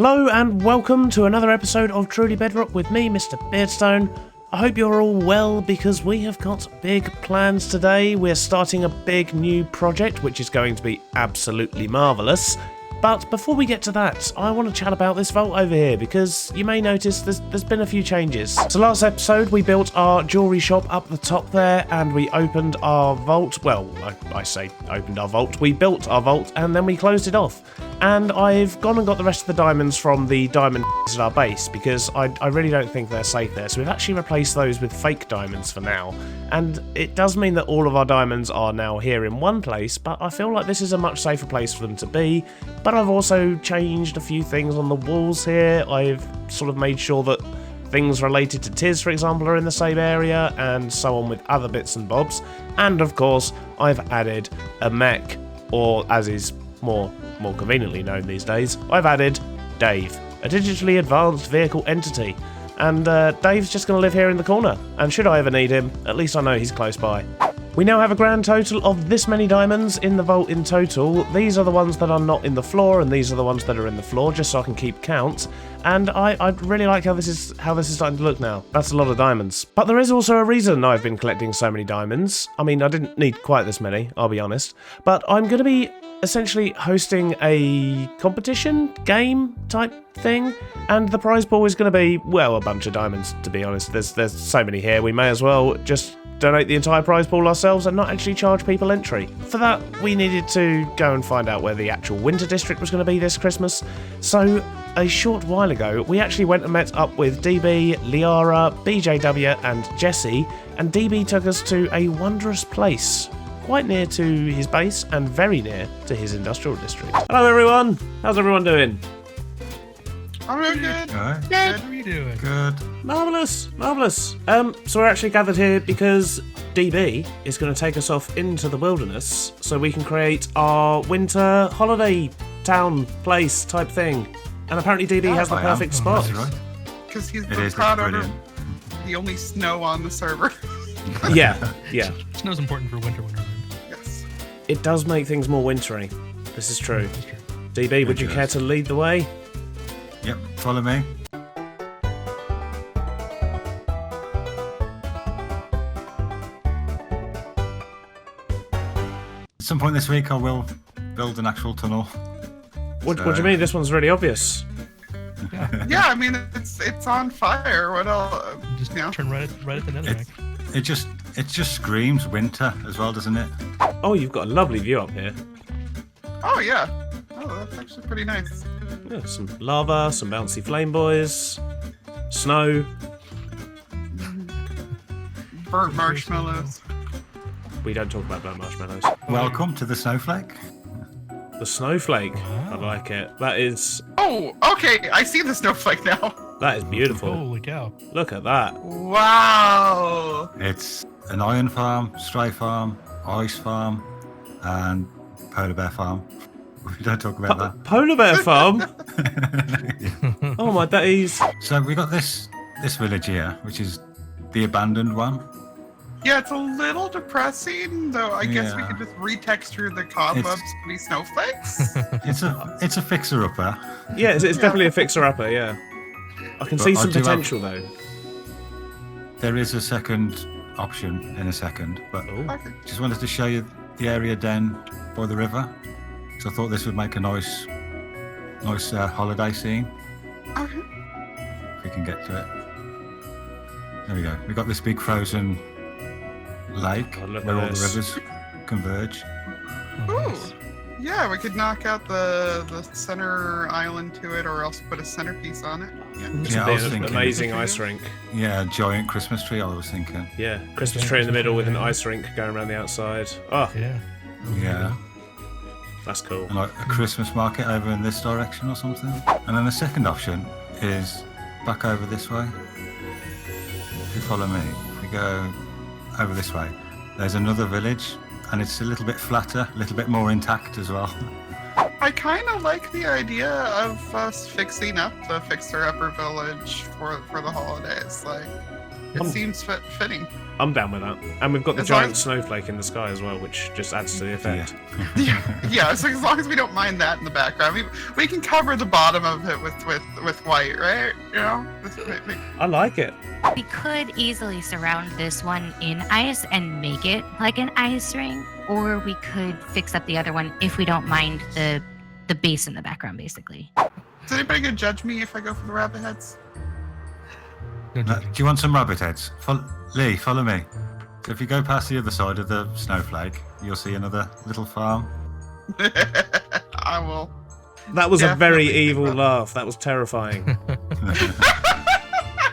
Hello and welcome to another episode of Truly Bedrock with me, Mr. Beardstone. I hope you're all well because we have got big plans today. We're starting a big new project which is going to be absolutely marvellous. But before we get to that, I want to chat about this vault over here because you may notice there's been a few changes. So last episode we built our jewellery shop up the top there and we opened our vault. Well, I say opened our vault. We built our vault and then we closed it off. And I've gone and got the rest of the diamonds from the diamond at our base because I really don't think they're safe there. So we've actually replaced those with fake diamonds for now. And it does mean that all of our diamonds are now here in one place, but I feel like this is a much safer place for them to be. But I've also changed a few things on the walls here. I've sort of made sure that things related to Tiz, for example, are in the same area, and so on with other bits and bobs. And of course, I've added a mech, or as is more conveniently known these days, I've added Dave, a digitally advanced vehicle entity. And Dave's just going to live here in the corner, and should I ever need him, at least I know he's close by. We now have a grand total of this many diamonds in the vault in total. These are the ones that are not in the floor, and these are the ones that are in the floor, just so I can keep count. And I really like how this is starting to look now. That's a lot of diamonds. But there is also a reason I've been collecting so many diamonds. I mean, I didn't need quite this many, I'll be honest. But I'm going to be essentially hosting a competition game type thing, and the prize pool is going to be, well, a bunch of diamonds, to be honest. There's so many here, we may as well just donate the entire prize pool ourselves and not actually charge people entry. For that, we needed to go and find out where the actual winter district was going to be this Christmas. So a short while ago, we actually went and met up with DB, Liara, BJW and Jesse, and DB took us to a wondrous place quite near to his base and very near to his industrial district. Hello everyone, how's everyone doing? I'm doing good. Good. How are you doing? Good. Marvellous. So we're actually gathered here because DB is going to take us off into the wilderness so we can create our winter holiday town place type thing. And apparently DB has the perfect spot. That's right. Because he's It the is, proud that's owner brilliant. of the only snow on the server. Yeah. Snow's important for Wonderland. Yes. It does make things more wintry. This is true. DB, would you care to lead the way? Yep, follow me. At some point this week I will build an actual tunnel. What do you mean? This one's really obvious. Yeah, I mean it's on fire. What else? Just turn right at the nether. It just screams winter as well, doesn't it? Oh, you've got a lovely view up here. Oh yeah. Oh, that's actually pretty nice. Yeah, some lava, some bouncy flame boys, snow. Burnt marshmallows. We don't talk about burnt marshmallows. Welcome to the snowflake. The snowflake. I like it. That is Oh, okay. I see the snowflake now. beautiful. Holy cow! Look at that. Wow. It's an iron farm, stray farm, ice farm, and polar bear farm. We don't talk about that. Polar bear farm. Oh my days. So we got this village here, which is the abandoned one. Yeah, it's a little depressing, though. I guess we Yeah. could just retexture the cobwebs to be snowflakes. It's a fixer upper. Yeah, it's definitely a fixer-upper, yeah. I can see But I some do have- potential, though. There is a second option in a second, but Oh. Okay. just wanted to show you the area down by the river. So I thought this would make a nice holiday scene. Okay. If we can get to it. There we go. We got this big frozen lake Oh, look where at all the this. rivers converge. Ooh. Yeah, we could knock out the center island to it, or else put a centerpiece on it. Yeah. This Yeah, would I be was an thinking- amazing ice rink. Yeah, a giant Christmas tree. I was thinking. Yeah, Christmas tree in the middle with an ice rink going around the outside. Oh, Yeah. Yeah. that's cool. And like a Christmas market over in this direction or something. And then the second option is back over this way. If you follow me, if we go over this way, there's another village, and it's a little bit flatter, a little bit more intact as well. I kind of like the idea of us fixing up the fixer-upper village for the holidays. Like, It seems fitting. I'm down with that. And we've got the As long giant as- snowflake in the sky as well, which just adds to the effect. Yeah, so as long as we don't mind that in the background, we can cover the bottom of it with white, right? You know? I like it. We could easily surround this one in ice and make it like an ice ring, or we could fix up the other one if we don't mind the base in the background, basically. Is anybody gonna judge me if I go for the rabbit heads? No, Do you want some rabbit heads? Lee, follow me. So if you go past the other side of the snowflake, you'll see another little farm. I will. That was a very Definitely evil will. laugh. That was terrifying. I'm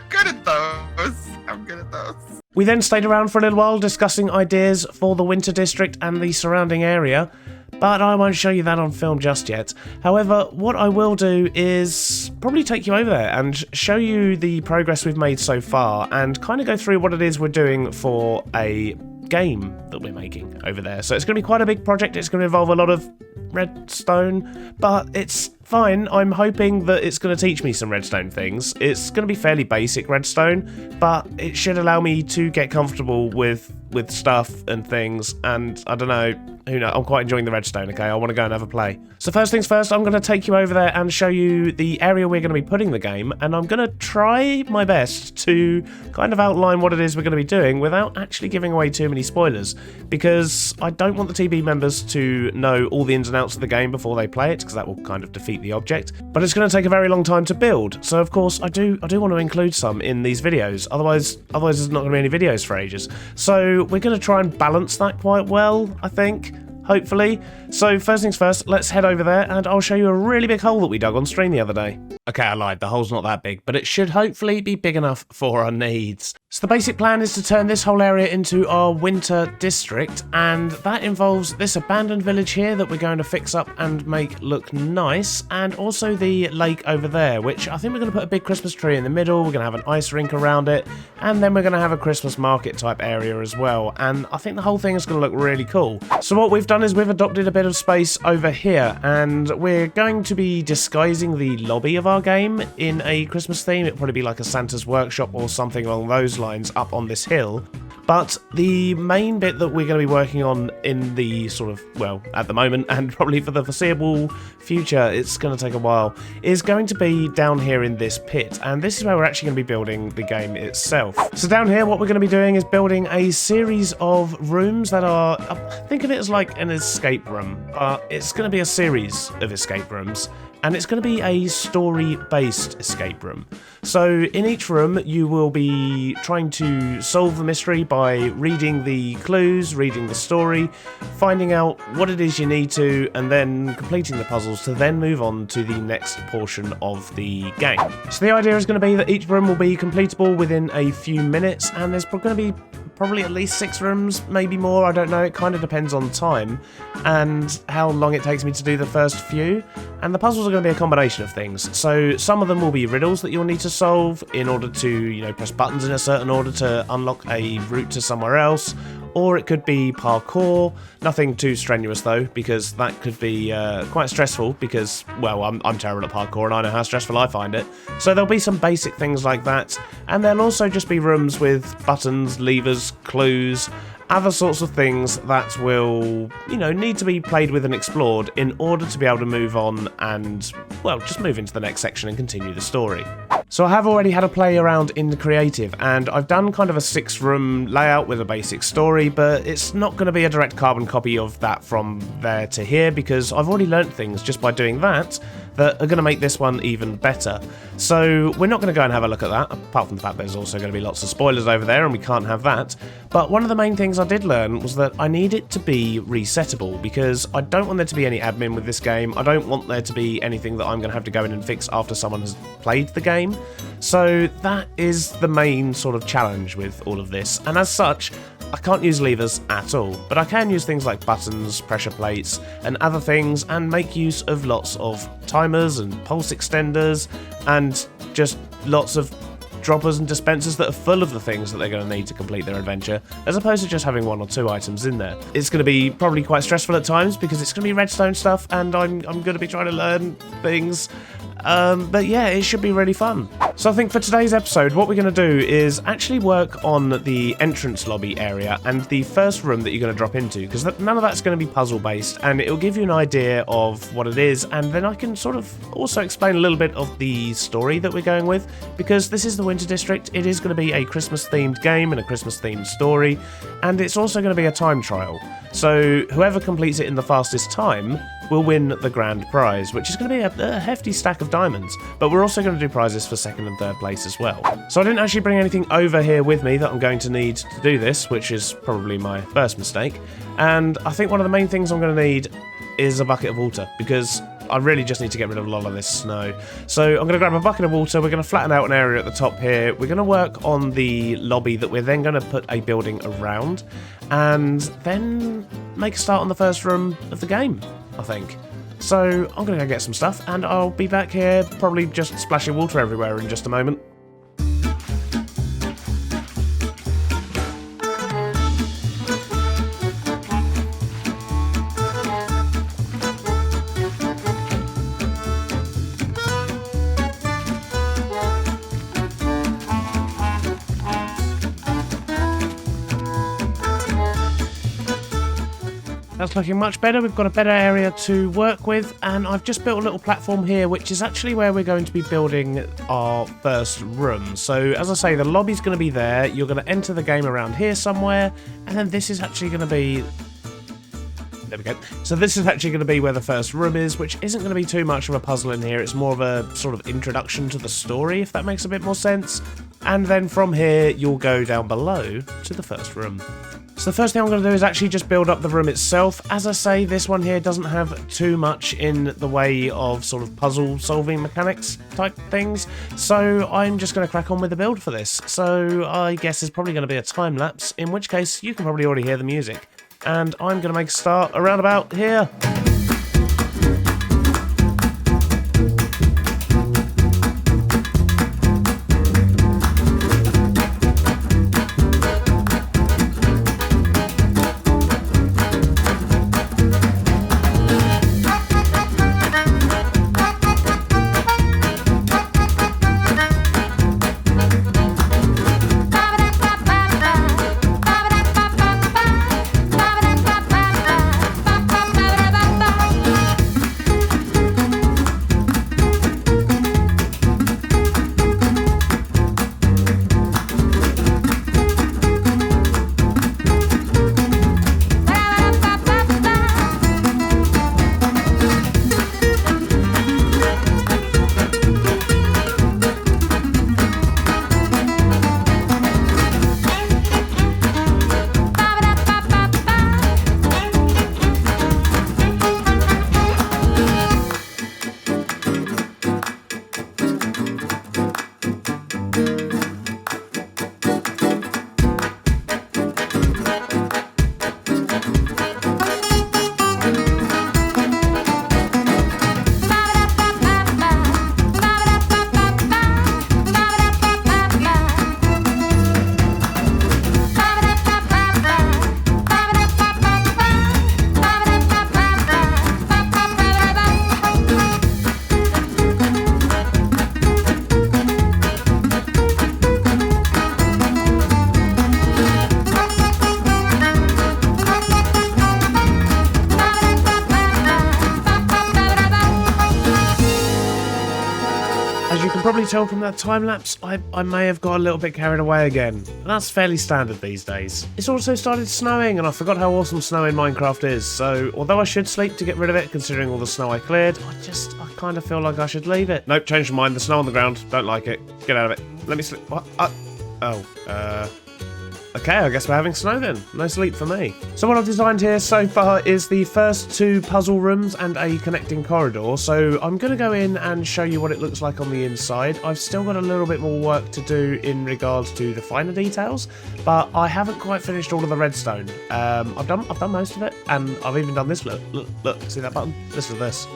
good at those. I'm good at those. We then stayed around for a little while discussing ideas for the Winter District and the surrounding area, but I won't show you that on film just yet. However, what I will do is probably take you over there and show you the progress we've made so far and kind of go through what it is we're doing for a game that we're making over there. So it's going to be quite a big project. It's going to involve a lot of redstone, but it's fine. I'm hoping that it's going to teach me some redstone things. It's going to be fairly basic redstone, but it should allow me to get comfortable with stuff and things, and I don't know, who knows, I'm quite enjoying the redstone, okay? I want to go and have a play. So first things first, I'm going to take you over there and show you the area we're going to be putting the game, and I'm going to try my best to kind of outline what it is we're going to be doing without actually giving away too many spoilers, because I don't want the TB members to know all the ins and outs of the game before they play it, because that will kind of defeat the object. But it's going to take a very long time to build, so of course I do want to include some in these videos, otherwise there's not going to be any videos for ages. So we're going to try and balance that quite well, I think. Hopefully. So first things first, let's head over there and I'll show you a really big hole that we dug on stream the other day. Okay, I lied, the hole's not that big, but it should hopefully be big enough for our needs. So the basic plan is to turn this whole area into our winter district, and that involves this abandoned village here that we're going to fix up and make look nice, and also the lake over there, which I think we're going to put a big Christmas tree in the middle, we're going to have an ice rink around it, and then we're going to have a Christmas market type area as well, and I think the whole thing is going to look really cool. So what we've done is we've adopted a bit of space over here, and we're going to be disguising the lobby of our game in a Christmas theme. It'll probably be like a Santa's workshop or something along those lines up on this hill. But the main bit that we're going to be working on in the sort of, well, at the moment and probably for the foreseeable future, it's going to take a while, is going to be down here in this pit. And this is where we're actually going to be building the game itself. So down here, what we're going to be doing is building a series of rooms that are, think of it as like an escape room, but it's going to be a series of escape rooms. And it's going to be a story-based escape room. So in each room, you will be trying to solve the mystery by reading the clues, reading the story, finding out what it is you need to, and then completing the puzzles to then move on to the next portion of the game. So the idea is going to be that each room will be completable within a few minutes, and there's going to be probably at least 6 rooms, maybe more, I don't know, it kind of depends on time and how long it takes me to do the first few. And the puzzles are going to be a combination of things. So some of them will be riddles that you'll need to solve in order to, you know, press buttons in a certain order to unlock a route to somewhere else. Or it could be parkour, nothing too strenuous though, because that could be quite stressful because, well, I'm terrible at parkour and I know how stressful I find it. So there'll be some basic things like that, and there'll also just be rooms with buttons, levers, clues, other sorts of things that will, you know, need to be played with and explored in order to be able to move on and, well, just move into the next section and continue the story. So I have already had a play around in the creative, and I've done kind of a 6-room layout with a basic story, but it's not going to be a direct carbon copy of that from there to here, because I've already learnt things just by doing that are going to make this one even better. So we're not going to go and have a look at that, apart from the fact there's also going to be lots of spoilers over there and we can't have that. But one of the main things I did learn was that I need it to be resettable, because I don't want there to be any admin with this game. I don't want there to be anything that I'm going to have to go in and fix after someone has played the game. So that is the main sort of challenge with all of this, and as such, I can't use levers at all, but I can use things like buttons, pressure plates, and other things, and make use of lots of timers and pulse extenders, and just lots of droppers and dispensers that are full of the things that they're going to need to complete their adventure, as opposed to just having 1 or 2 items in there. It's going to be probably quite stressful at times, because it's going to be redstone stuff, and I'm going to be trying to learn things. But yeah, it should be really fun. So I think for today's episode, what we're going to do is actually work on the entrance lobby area and the first room that you're going to drop into, because none of that's going to be puzzle based, and it'll give you an idea of what it is, and then I can sort of also explain a little bit of the story that we're going with, because this is the Winter District. It is going to be a Christmas themed game and a Christmas themed story, and it's also going to be a time trial. So whoever completes it in the fastest time will win the grand prize, which is going to be a hefty stack of diamonds. But we're also going to do prizes for second and third place as well. So I didn't actually bring anything over here with me that I'm going to need to do this, which is probably my first mistake. And I think one of the main things I'm going to need is a bucket of water, because I really just need to get rid of a lot of this snow. So I'm going to grab a bucket of water, we're going to flatten out an area at the top here, we're going to work on the lobby that we're then going to put a building around, and then make a start on the first room of the game, I think. So I'm going to go get some stuff, and I'll be back here, probably just splashing water everywhere in just a moment. That's looking much better. We've got a better area to work with, and I've just built a little platform here, which is actually where we're going to be building our first room. So as I say, the lobby's going to be there. You're going to enter the game around here somewhere, and then this is actually going to be... There we go. So this is actually going to be where the first room is, which isn't going to be too much of a puzzle in here. It's more of a sort of introduction to the story, if that makes a bit more sense. And then from here, you'll go down below to the first room. So the first thing I'm going to do is actually just build up the room itself. As I say, this one here doesn't have too much in the way of sort of puzzle solving mechanics type things. So I'm just going to crack on with the build for this. So I guess there's probably going to be a time lapse, in which case you can probably already hear the music. And I'm going to make a start around about here. Probably tell from that time lapse, I may have got a little bit carried away again. And that's fairly standard these days. It's also started snowing, and I forgot how awesome snow in Minecraft is, so although I should sleep to get rid of it, considering all the snow I cleared, I kind of feel like I should leave it. Nope, changed my mind. The snow on the ground. Don't like it. Get out of it. Let me sleep. What? Okay, I guess we're having snow then. No sleep for me. So what I've designed here so far is the first two puzzle rooms and a connecting corridor. So I'm going to go in and show you what it looks like on the inside. I've still got a little bit more work to do in regards to the finer details, but I haven't quite finished all of the redstone. I've done most of it, and I've even done this. Look, see that button? Listen to this.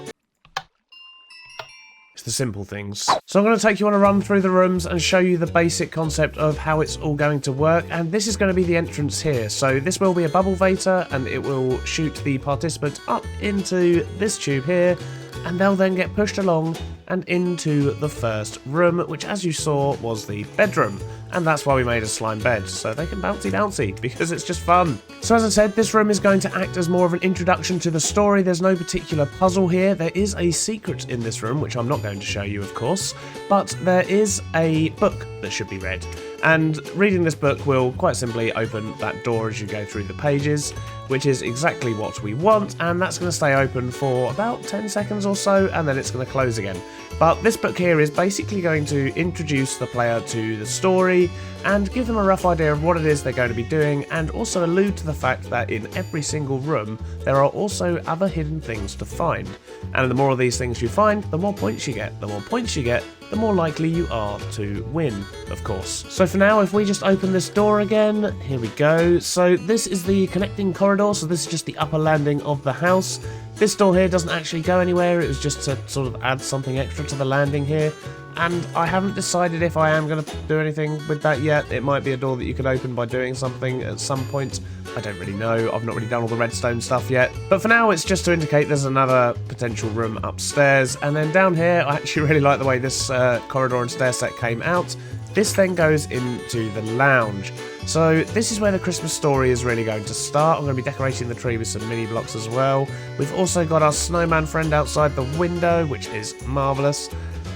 The simple things. So I'm going to take you on a run through the rooms and show you the basic concept of how it's all going to work, and this is going to be the entrance here. So this will be a bubble vator, and it will shoot the participant up into this tube here, and they'll then get pushed along and into the first room, which as you saw was the bedroom. And that's why we made a slime bed, so they can bouncy because it's just fun. So as I said, this room is going to act as more of an introduction to the story. There's no particular puzzle here. There is a secret in this room, which I'm not going to show you, of course, but there is a book that should be read. And reading this book will quite simply open that door as you go through the pages, which is exactly what we want, and that's going to stay open for about 10 seconds or so, and then it's going to close again. But this book here is basically going to introduce the player to the story and give them a rough idea of what it is they're going to be doing, and also allude to the fact that in every single room there are also other hidden things to find. And the more of these things you find, the more points you get. The more points you get, the more likely you are to win, of course. So for now, if we just open this door again, here we go. So this is the connecting corridor, so this is just the upper landing of the house. This door here doesn't actually go anywhere, it was just to sort of add something extra to the landing here. And I haven't decided if I am going to do anything with that yet. It might be a door that you can open by doing something at some point. I don't really know. I've not really done all the redstone stuff yet. But for now, it's just to indicate there's another potential room upstairs. And then down here, I actually really like the way this corridor and stair set came out. This then goes into the lounge. So this is where the Christmas story is really going to start. I'm going to be decorating the tree with some mini blocks as well. We've also got our snowman friend outside the window, which is marvellous.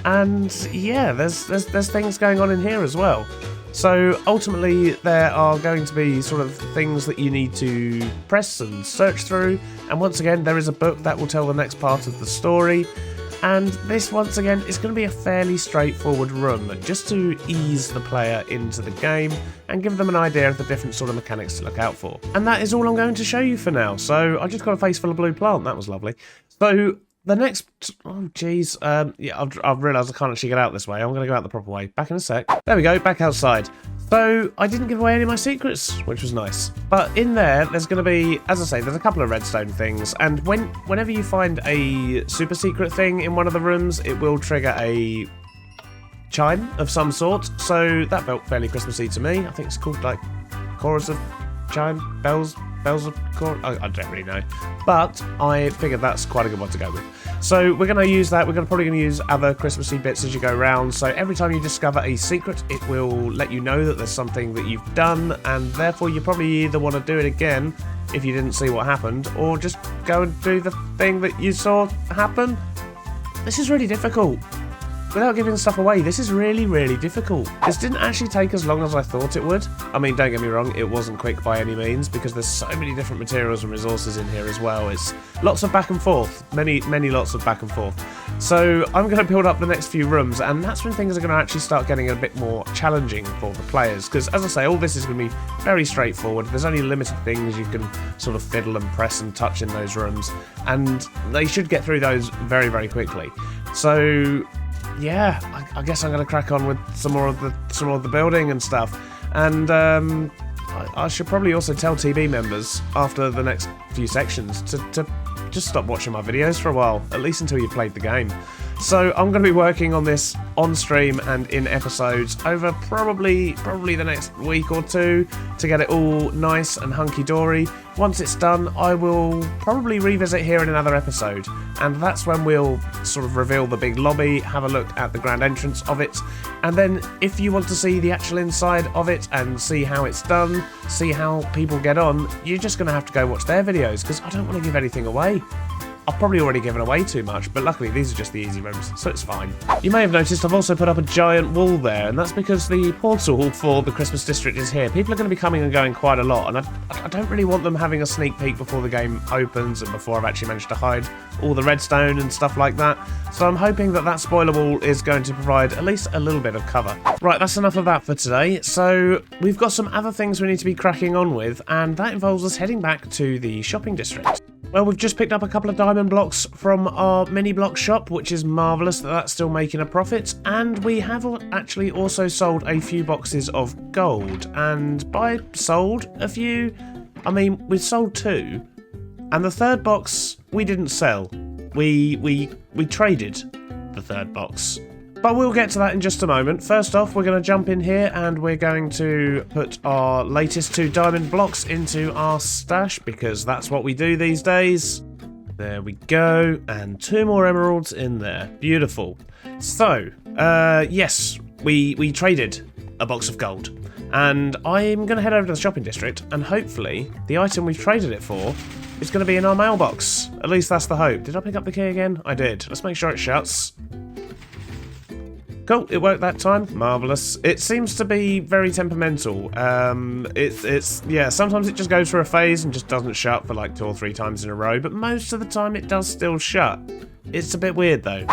And yeah, there's things going on in here as well. So ultimately there are going to be sort of things that you need to press and search through. And once again, there is a book that will tell the next part of the story. And this, once again, is going to be a fairly straightforward room, just to ease the player into the game and give them an idea of the different sort of mechanics to look out for. And that is all I'm going to show you for now. So I just got a face full of blue plant. That was lovely. So the next... Oh, jeez. Yeah, I've realised I can't actually get out this way. I'm going to go out the proper way. Back in a sec. There we go. Back outside. So I didn't give away any of my secrets, which was nice. But in there's going to be, as I say, there's a couple of redstone things. And whenever you find a super secret thing in one of the rooms, it will trigger a chime of some sort. So that felt fairly Christmassy to me. I think it's called like chorus of chime, bells of chorus. I don't really know. But I figured that's quite a good one to go with. So we're going to use that. We're probably going to use other Christmassy bits as you go around. So every time you discover a secret, it will let you know that there's something that you've done, and therefore you probably either want to do it again if you didn't see what happened, or just go and do the thing that you saw happen. This is really difficult. Without giving stuff away, this is really, really difficult. This didn't actually take as long as I thought it would. I mean, don't get me wrong, it wasn't quick by any means, because there's so many different materials and resources in here as well. It's lots of back and forth, many lots of back and forth. So I'm going to build up the next few rooms, and that's when things are going to actually start getting a bit more challenging for the players, because as I say, all this is going to be very straightforward. There's only limited things you can sort of fiddle and press and touch in those rooms, and they should get through those very, very quickly. So yeah, I guess I'm going to crack on with some more of the building and stuff. And I should probably also tell TB members after the next few sections to just stop watching my videos for a while, at least until you've played the game. So I'm going to be working on this on stream and in episodes over probably the next week or two to get it all nice and hunky-dory. Once it's done, I will probably revisit here in another episode, and that's when we'll sort of reveal the big lobby, have a look at the grand entrance of it, and then if you want to see the actual inside of it and see how it's done, see how people get on, you're just going to have to go watch their videos, because I don't want to give anything away. I've probably already given away too much, but luckily these are just the easy rooms, so it's fine. You may have noticed I've also put up a giant wall there, and that's because the portal for the Christmas district is here. People are going to be coming and going quite a lot, and I don't really want them having a sneak peek before the game opens and before I've actually managed to hide all the redstone and stuff like that. So I'm hoping that that spoiler wall is going to provide at least a little bit of cover. Right, that's enough of that for today. So we've got some other things we need to be cracking on with, and that involves us heading back to the shopping district. Well, we've just picked up a couple of diamond blocks from our mini block shop, which is marvellous that that's still making a profit. And we have actually also sold a few boxes of gold. And by sold a few, I mean we sold 2. And the third box we didn't sell. We traded the third box. But we'll get to that in just a moment. First off, we're going to jump in here and we're going to put our latest 2 diamond blocks into our stash, because that's what we do these days. There we go. And 2 more emeralds in there. Beautiful. So, yes, we traded a box of gold. And I'm going to head over to the shopping district, and hopefully the item we've traded it for is going to be in our mailbox. At least that's the hope. Did I pick up the key again? I did. Let's make sure it shuts. Cool, it worked that time. Marvellous. It seems to be very temperamental. Yeah, sometimes it just goes through a phase and just doesn't shut for like 2 or 3 times in a row, but most of the time it does still shut. It's a bit weird though.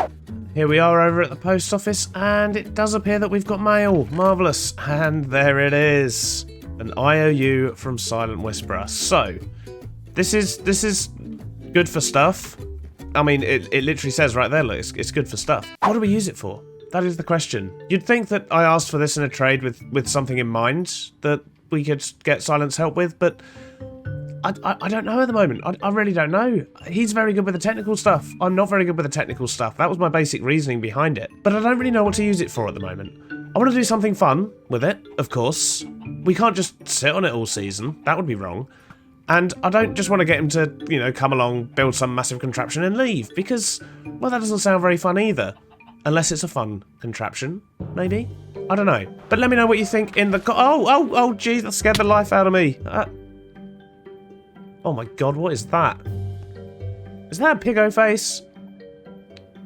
Here we are over at the post office, and it does appear that we've got mail. Marvellous. And there it is. An IOU from Silent Whisperer. So, this is good for stuff. I mean, it literally says right there, look, it's good for stuff. What do we use it for? That is the question. You'd think that I asked for this in a trade with something in mind that we could get Silent's help with, but I don't know at the moment. I really don't know. He's very good with the technical stuff. I'm not very good with the technical stuff. That was my basic reasoning behind it. But I don't really know what to use it for at the moment. I want to do something fun with it, of course. We can't just sit on it all season. That would be wrong. And I don't just want to get him to, you know, come along, build some massive contraption and leave, because, well, that doesn't sound very fun either. Unless it's a fun contraption, maybe? I don't know. But let me know what you think in the oh, geez, that scared the life out of me. Oh my god, what is that? Is that a piggo face?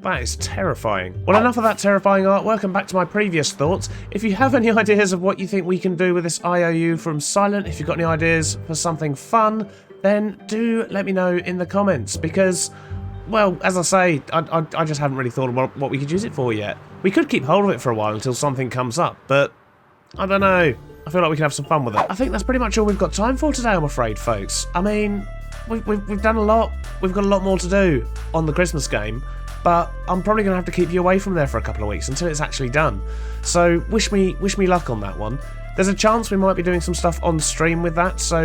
That is terrifying. Well, enough of that terrifying artwork, and back to my previous thoughts. If you have any ideas of what you think we can do with this IOU from Silent, if you've got any ideas for something fun, then do let me know in the comments, because, well, as I say, I just haven't really thought of what we could use it for yet. We could keep hold of it for a while until something comes up, but I don't know. I feel like we can have some fun with it. I think that's pretty much all we've got time for today, I'm afraid, folks. I mean, we've done a lot. We've got a lot more to do on the Christmas game, but I'm probably going to have to keep you away from there for a couple of weeks until it's actually done. So wish me luck on that one. There's a chance we might be doing some stuff on stream with that, so,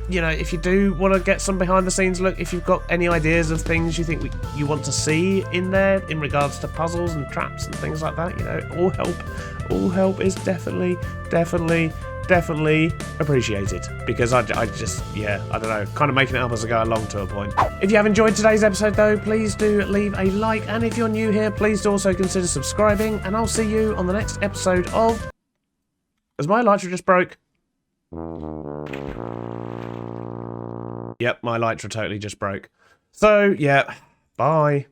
you know, if you do want to get some behind the scenes look, if you've got any ideas of things you think you want to see in there in regards to puzzles and traps and things like that, you know, all help is definitely appreciated, because I just, yeah, I don't know, kind of making it up as I go along to a point. If you have enjoyed today's episode though, please do leave a like, and if you're new here, please do also consider subscribing, and I'll see you on the next episode of... As my elytra just broke. Yep, my elytra totally just broke. So, yeah, bye.